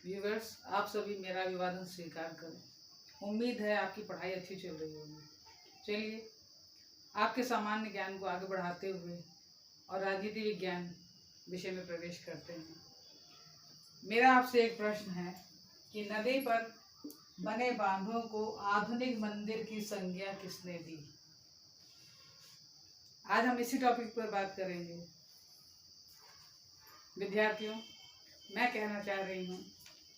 Viewers, आप सभी मेरा अभिवादन स्वीकार करें। उम्मीद है आपकी पढ़ाई अच्छी चल रही होगी। चलिए आपके सामान्य ज्ञान को आगे बढ़ाते हुए और राजनीति विज्ञान विषय में प्रवेश करते हैं। मेरा आपसे एक प्रश्न है कि नदी पर बने बांधों को आधुनिक मंदिर की संज्ञा किसने दी? आज हम इसी टॉपिक पर बात करेंगे। विद्यार्थियों, मैं कहना चाह रही हूँ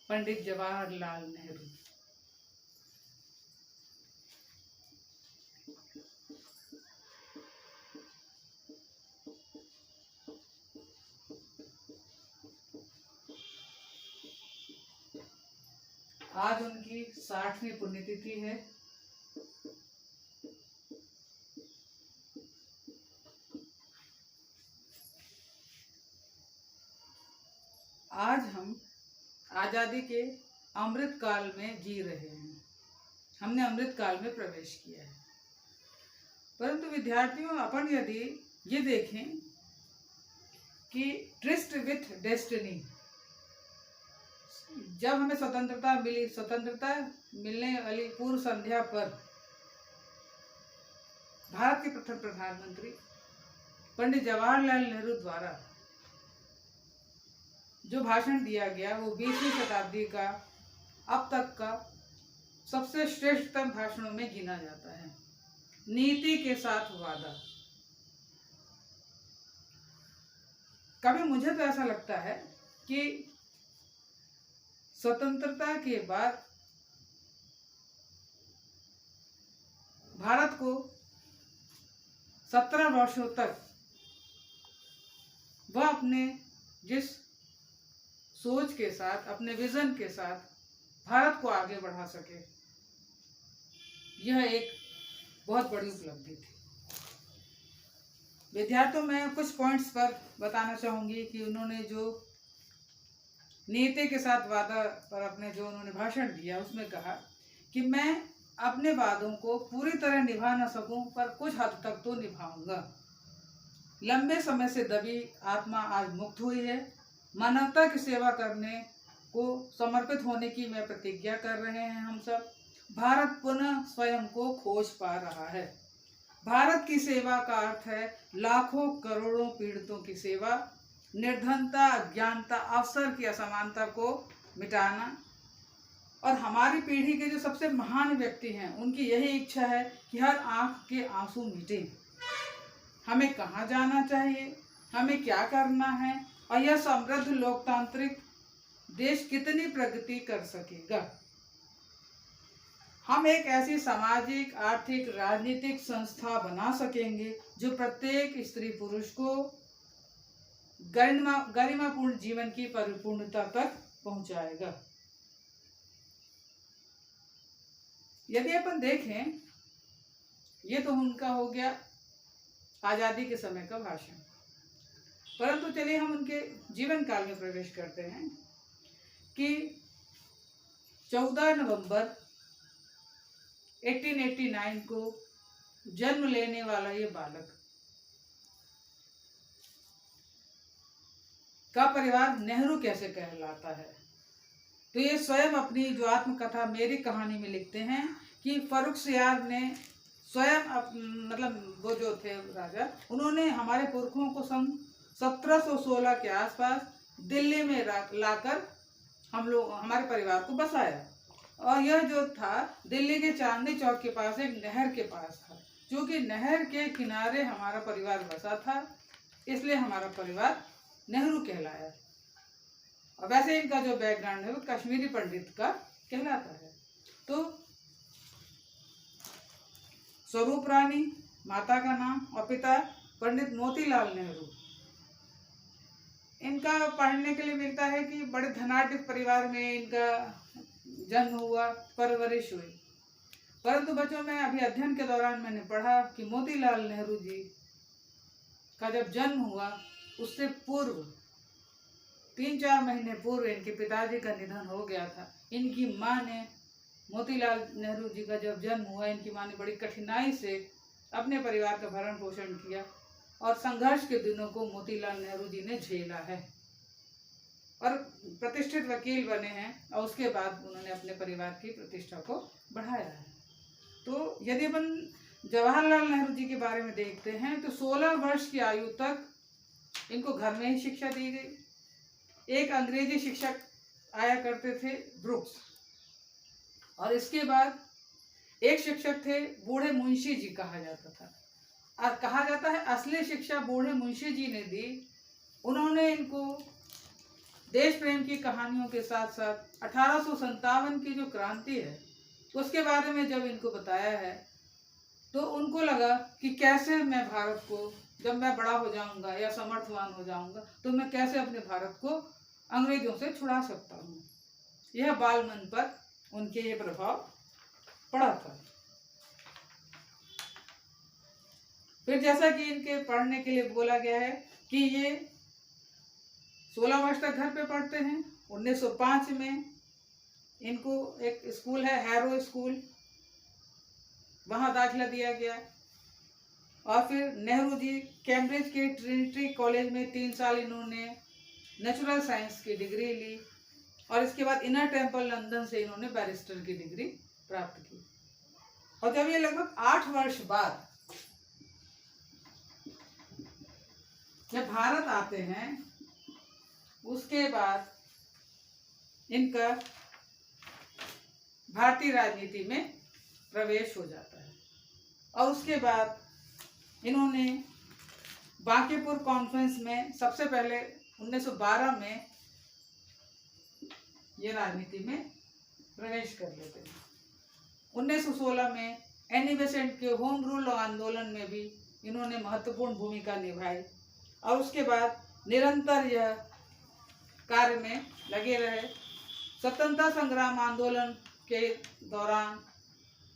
पंडित जवाहरलाल नेहरू। आज उनकी 60वीं पुण्यतिथि है। आज हम आज़ादी के अमृत काल में जी रहे हैं। हमने अमृत काल में प्रवेश किया है। परंतु विद्यार्थियों, अपन यदि ये देखें कि ट्रिस्ट विथ डेस्टिनी, जब हमें स्वतंत्रता मिली, स्वतंत्रता मिलने वाली पूर्व संध्या पर भारत के प्रथम प्रधानमंत्री पंडित जवाहरलाल नेहरू द्वारा जो भाषण दिया गया वो 20वीं शताब्दी का अब तक का सबसे श्रेष्ठतम भाषणों में गिना जाता है। नीति के साथ वादा। कभी मुझे तो ऐसा लगता है कि स्वतंत्रता के बाद भारत को 17 वर्षों तक वह अपने जिस सोच के साथ, अपने विजन के साथ भारत को आगे बढ़ा सके, यह एक बहुत बड़ी उपलब्धि थी। विद्यार्थियों, मैं कुछ पॉइंट्स पर बताना चाहूँगी कि उन्होंने जो नीति के साथ वादा पर अपने जो उन्होंने भाषण दिया, उसमें कहा कि मैं अपने वादों को पूरी तरह निभा न सकूं, पर कुछ हद तक तो निभाऊंगा। लंबे समय से दबी आत्मा आज मुक्त हुई है। मानवता की सेवा करने को समर्पित होने की मैं प्रतिज्ञा कर रहे हैं हम सब। भारत पुनः स्वयं को खोज पा रहा है। भारत की सेवा का अर्थ है लाखों करोड़ों पीड़ितों की सेवा, निर्धनता, अज्ञानता, अवसर की असमानता को मिटाना। और हमारी पीढ़ी के जो सबसे महान व्यक्ति हैं, उनकी यही इच्छा है कि हर आंख के आंसू मिटे। हमें कहाँ जाना चाहिए, हमें क्या करना है, और यह समृद्ध लोकतांत्रिक देश कितनी प्रगति कर सकेगा। हम एक ऐसी सामाजिक, आर्थिक, राजनीतिक संस्था बना सकेंगे जो प्रत्येक स्त्री पुरुष को गरिमापूर्ण जीवन की परिपूर्णता तक पहुंचाएगा। यदि अपन देखें, ये तो उनका हो गया आज़ादी के समय का भाषण। परंतु चलिए हम उनके जीवन काल में प्रवेश करते हैं कि 14 नवंबर 1889 को जन्म लेने वाला ये बालक का परिवार नेहरू कैसे कहलाता है। तो ये स्वयं अपनी जो आत्मकथा मेरी कहानी में लिखते हैं कि फर्रुखसियार ने स्वयं मतलब वो जो थे राजा, उन्होंने हमारे पुरखों को सन 1716 के आसपास दिल्ली में लाकर हमारे परिवार को बसाया। और यह जो था दिल्ली के चांदनी चौक के पास एक नहर के पास था। क्योंकि नहर के किनारे हमारा परिवार बसा था, इसलिए हमारा परिवार नेहरू कहलाया। और वैसे इनका जो बैकग्राउंड है वो कश्मीरी पंडित का कहलाता है। तो स्वरूप रानी माता का नाम और पिता पंडित मोतीलाल नेहरू। इनका पढ़ने के लिए मिलता है कि बड़े धनाढ्य परिवार में इनका जन्म हुआ, परवरिश हुई। परंतु बच्चों, मैं अभी अध्ययन के दौरान मैंने पढ़ा कि मोतीलाल नेहरू जी का जब जन्म हुआ, उससे पूर्व 3-4 महीने पूर्व इनके पिताजी का निधन हो गया था। इनकी माँ ने, मोतीलाल नेहरू जी का जब जन्म हुआ, इनकी माँ ने बड़ी कठिनाई से अपने परिवार का भरण पोषण किया और संघर्ष के दिनों को मोतीलाल नेहरू जी ने झेला है। और प्रतिष्ठित वकील बने हैं और उसके बाद उन्होंने अपने परिवार की प्रतिष्ठा को बढ़ाया है। तो यदि अपन जवाहरलाल नेहरू जी के बारे में देखते हैं तो 16 वर्ष की आयु तक इनको घर में ही शिक्षा दी गई। एक अंग्रेजी शिक्षक आया करते थे ब्रुक्स, और इसके बाद एक शिक्षक थे बूढ़े मुंशी जी कहा जाता था, और कहा जाता है असली शिक्षा बूढ़े मुंशी जी ने दी। उन्होंने इनको देश प्रेम की कहानियों के साथ साथ 1857 की जो क्रांति है उसके बारे में जब इनको बताया है तो उनको लगा कि कैसे मैं भारत को, जब मैं बड़ा हो जाऊंगा या समर्थवान हो जाऊंगा, तो मैं कैसे अपने भारत को अंग्रेजों से छुड़ा सकता हूँ। यह बाल मन पर उनके ये प्रभाव पड़ा था। फिर जैसा कि इनके पढ़ने के लिए बोला गया है कि ये 16 वर्ष तक घर पे पढ़ते हैं। 1905 में इनको एक स्कूल है हैरो स्कूल, वहाँ दाखिला दिया गया, और फिर नेहरू जी कैम्ब्रिज के ट्रिनिटी कॉलेज में 3 साल इन्होंने नेचुरल साइंस की डिग्री ली, और इसके बाद इनर टेम्पल लंदन से इन्होंने बैरिस्टर की डिग्री प्राप्त की। और जब ये लगभग 8 वर्ष बाद जब भारत आते हैं उसके बाद इनका भारतीय राजनीति में प्रवेश हो जाता है, और उसके बाद इन्होंने बांकीपुर कॉन्फ्रेंस में सबसे पहले 1912 में ये राजनीति में प्रवेश कर लेते हैं। 1916 में एनी बेसेंट के होम रूल आंदोलन में भी इन्होंने महत्वपूर्ण भूमिका निभाई, और उसके बाद निरंतर यह कार्य में लगे रहे। स्वतंत्रता संग्राम आंदोलन के दौरान,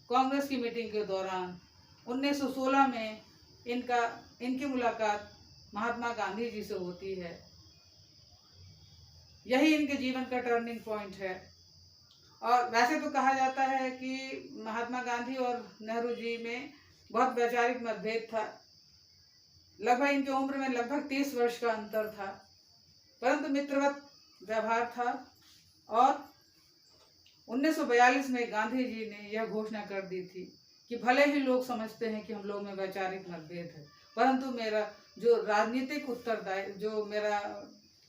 कांग्रेस की मीटिंग के दौरान 1916 में इनकी मुलाकात महात्मा गांधी जी से होती है। यही इनके जीवन का टर्निंग पॉइंट है। और वैसे तो कहा जाता है कि महात्मा गांधी और नेहरू जी में बहुत वैचारिक मतभेद था, लगभग इनकी उम्र में लगभग 30 वर्ष का अंतर था, परंतु मित्रवत व्यवहार था। और 1942 में गांधी जी ने यह घोषणा कर दी थी कि भले ही लोग समझते हैं कि हम लोग में वैचारिक मतभेद है, परंतु मेरा जो राजनीतिक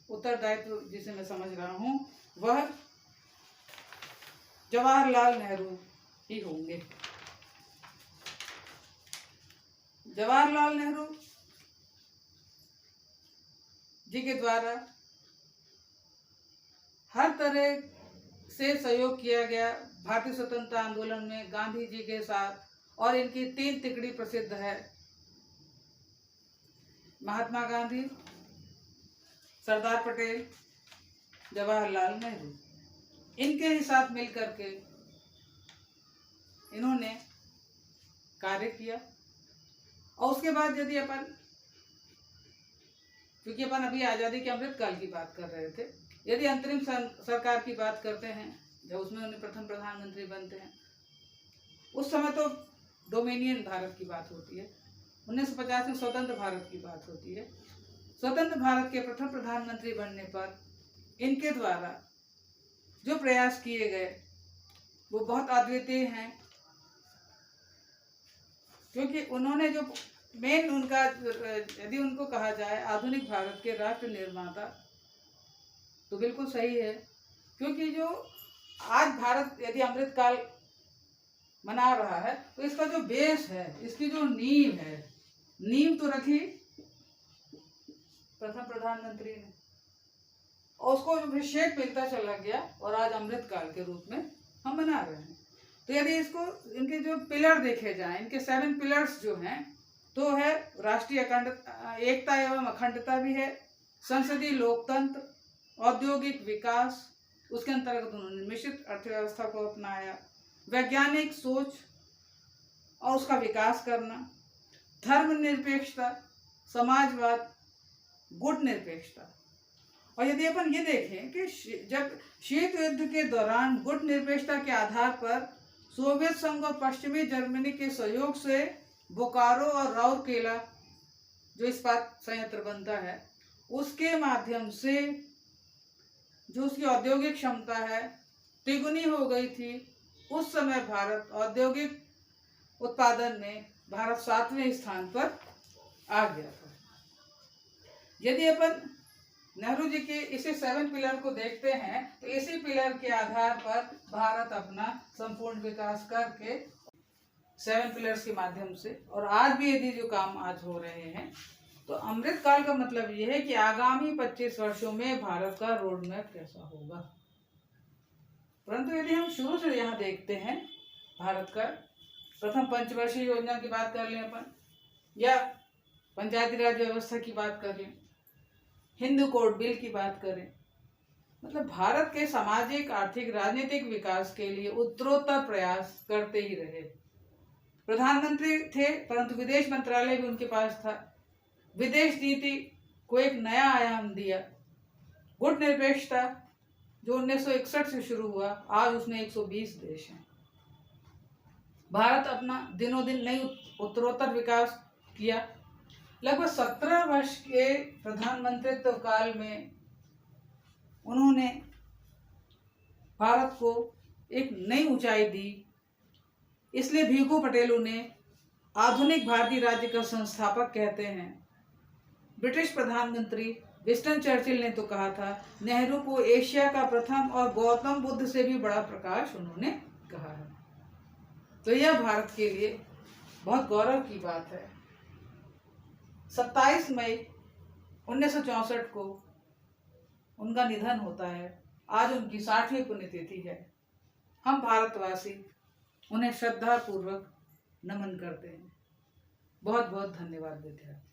उत्तरदायित्व जिसे मैं समझ रहा हूँ वह जवाहरलाल नेहरू ही होंगे। जवाहरलाल नेहरू जी के द्वारा हर तरह से सहयोग किया गया भारतीय स्वतंत्रता आंदोलन में गांधी जी के साथ, और इनकी 3 तिकड़ी प्रसिद्ध है, महात्मा गांधी, सरदार पटेल, जवाहरलाल नेहरू। इनके ही साथ मिलकर के इन्होंने कार्य किया। और उसके बाद यदि क्योंकि अपन अभी आज़ादी के अमृतकाल की बात कर रहे थे, यदि अंतरिम सरकार की बात करते हैं, जब उसमें उन्हें प्रथम प्रधानमंत्री बनते हैं, उस समय तो डोमिनियन भारत की बात होती है। 1950 में स्वतंत्र भारत की बात होती है। स्वतंत्र भारत के प्रथम प्रधानमंत्री बनने पर इनके द्वारा जो प्रयास किए गए वो बहुत अद्वितीय हैं, क्योंकि उन्होंने जो मेन उनका, यदि उनको कहा जाए आधुनिक भारत के राष्ट्र निर्माता, तो बिल्कुल सही है। क्योंकि जो आज भारत यदि अमृतकाल मना रहा है तो इसका जो बेस है, इसकी जो नींव है, नींव तो रखी प्रथम प्रधानमंत्री ने, और उसको अभिषेक मिलता चला गया, और आज अमृतकाल के रूप में हम मना रहे हैं। तो यदि इसको, इनके जो पिलर देखे जाएं, इनके 7 पिलर्स जो हैं, तो है राष्ट्रीय एकता एवं अखंडता भी है, संसदीय लोकतंत्र, औद्योगिक विकास, उसके अंतर्गत उन्होंने मिश्रित अर्थव्यवस्था को अपनाया, वैज्ञानिक सोच और उसका विकास करना, धर्मनिरपेक्षता, समाजवाद, गुट निरपेक्षता। और यदि अपन ये देखें कि जब शीत युद्ध के दौरान गुट निरपेक्षता के आधार पर सोवियत संघ और पश्चिमी जर्मनी के सहयोग से बोकारो और राउरकेला जो इस्पात संयंत्र बनता है, उसके माध्यम से जो उसकी औद्योगिक क्षमता है तिगुनी हो गई थी। उस समय भारत औद्योगिक उत्पादन में भारत 7वें स्थान पर आ गया था। यदि अपन नेहरू जी के इसी 7 पिलर को देखते हैं तो इसी पिलर के आधार पर भारत अपना संपूर्ण विकास करके 7 पिलर्स के माध्यम से, और आज भी यदि जो काम आज हो रहे हैं, तो अमृत काल का मतलब ये है कि आगामी 25 वर्षों में भारत का रोड मैप कैसा होगा। परंतु यदि हम शुरू से यहाँ देखते हैं, भारत का प्रथम पंचवर्षीय योजना की बात कर लें अपन, या पंचायती राज व्यवस्था की बात करें, हिंदू कोड बिल की बात करें, मतलब भारत के सामाजिक, आर्थिक, राजनीतिक विकास के लिए उत्तरोत्तर प्रयास करते ही रहे। प्रधानमंत्री थे परंतु विदेश मंत्रालय भी उनके पास था। विदेश नीति को एक नया आयाम दिया। गुट निरपेक्षता जो 1961 से शुरू हुआ, आज उसमें 120 देश हैं। भारत अपना दिनों दिन नई उत्तरोत्तर विकास किया। लगभग 17 वर्ष के प्रधानमंत्रित्व काल में उन्होंने भारत को एक नई ऊंचाई दी। इसलिए भीखू पटेल उन्हें आधुनिक भारतीय राज्य का संस्थापक कहते हैं। ब्रिटिश प्रधानमंत्री विंस्टन चर्चिल ने तो कहा था, नेहरू को एशिया का प्रथम और गौतम बुद्ध से भी बड़ा प्रकाश उन्होंने कहा है। तो यह भारत के लिए बहुत गौरव की बात है। 27 मई 1964 को उनका निधन होता है। आज उनकी 60वीं पुण्यतिथि है। हम भारतवासी उन्हें श्रद्धा पूर्वक नमन करते हैं। बहुत बहुत धन्यवाद विद्यार्थी।